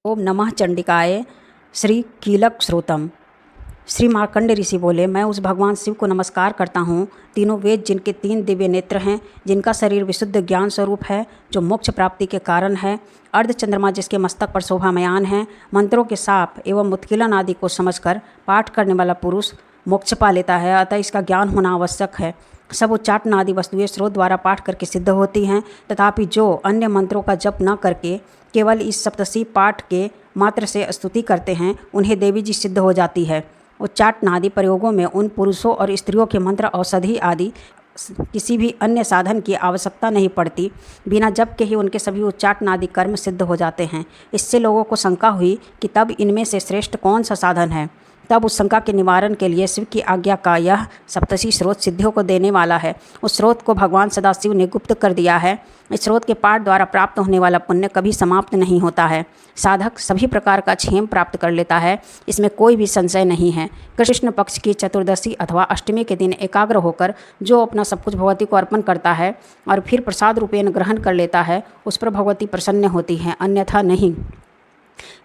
ओम नमः चंडिकाय श्री कीलक श्रोतम। श्री मार्कंड ऋषि बोले, मैं उस भगवान शिव को नमस्कार करता हूँ, तीनों वेद जिनके 3 दिव्य नेत्र हैं, जिनका शरीर विशुद्ध ज्ञान स्वरूप है, जो मोक्ष प्राप्ति के कारण है, अर्ध चंद्रमा जिसके मस्तक पर शोभामयान है, मंत्रों के साप एवं उत्कीलन आदि को समझकर पाठ करने वाला पुरुष मोक्ष पा लेता है। अतः इसका ज्ञान होना आवश्यक है। सब उच्चाटन आदि वस्तुएं स्रोत द्वारा पाठ करके सिद्ध होती हैं, तथापि जो अन्य मंत्रों का जप न करके केवल इस सप्तशी पाठ के मात्र से स्तुति करते हैं, उन्हें देवी जी सिद्ध हो जाती है। उच्चाटन आदि प्रयोगों में उन पुरुषों और स्त्रियों के मंत्र औषधि आदि किसी भी अन्य साधन की आवश्यकता नहीं पड़ती। बिना जप के ही उनके सभी उच्चाटन आदि कर्म सिद्ध हो जाते हैं। इससे लोगों को शंका हुई कि तब इनमें से श्रेष्ठ कौन सा साधन है। तब उस शंका के निवारण के लिए शिव की आज्ञा का यह सप्तशी स्रोत सिद्धियों को देने वाला है। उस स्रोत को भगवान सदाशिव ने गुप्त कर दिया है। इस स्रोत के पाठ द्वारा प्राप्त होने वाला पुण्य कभी समाप्त नहीं होता है। साधक सभी प्रकार का क्षेम प्राप्त कर लेता है, इसमें कोई भी संशय नहीं है। कृष्ण पक्ष की चतुर्दशी अथवा अष्टमी के दिन एकाग्र होकर जो अपना सब कुछ भगवती को अर्पण करता है और फिर प्रसाद रूपेण ग्रहण कर लेता है, उस पर भगवती प्रसन्न होती हैं, अन्यथा नहीं।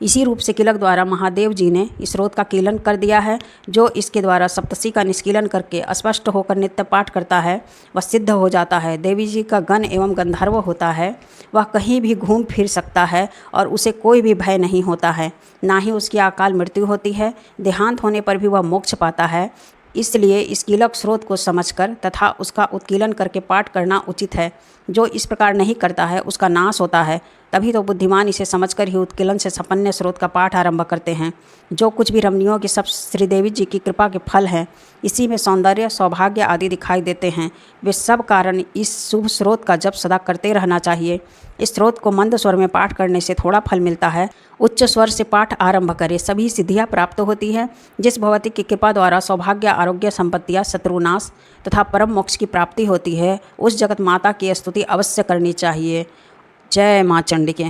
इसी रूप से कीलक द्वारा महादेव जी ने इस स्रोत का कीलन कर दिया है। जो इसके द्वारा सप्तशी का निष्कीलन करके स्पष्ट होकर नित्य पाठ करता है, वह सिद्ध हो जाता है। देवी जी का गण एवं गंधर्व होता है, वह कहीं भी घूम फिर सकता है और उसे कोई भी भय नहीं होता है, ना ही उसकी अकाल मृत्यु होती है। देहांत होने पर भी वह मोक्ष पाता है। इसलिए इस कीलक स्रोत को समझकर तथा उसका उत्कीलन करके पाठ करना उचित है। जो इस प्रकार नहीं करता है उसका नाश होता है। तभी तो बुद्धिमान इसे समझकर ही उत्कीलन से संपन्न स्रोत का पाठ आरंभ करते हैं। जो कुछ भी रमणियों की सब श्रीदेवी जी की कृपा के फल हैं, इसी में सौंदर्य, सौभाग्य आदि दिखाई देते हैं। वे सब कारण इस शुभ स्रोत का जप सदा करते रहना चाहिए। इस स्रोत को मंद स्वर में पाठ करने से थोड़ा फल मिलता है। उच्च स्वर से पाठ आरंभ करें, सभी सिद्धियां प्राप्त होती है। जिस भगवती की कृपा द्वारा सौभाग्य, आरोग्य, संपत्तियां, शत्रुनाश तथा परम मोक्ष की प्राप्ति होती है, उस जगत माता की स्तुति अवश्य करनी चाहिए। जय माँ चंडिके।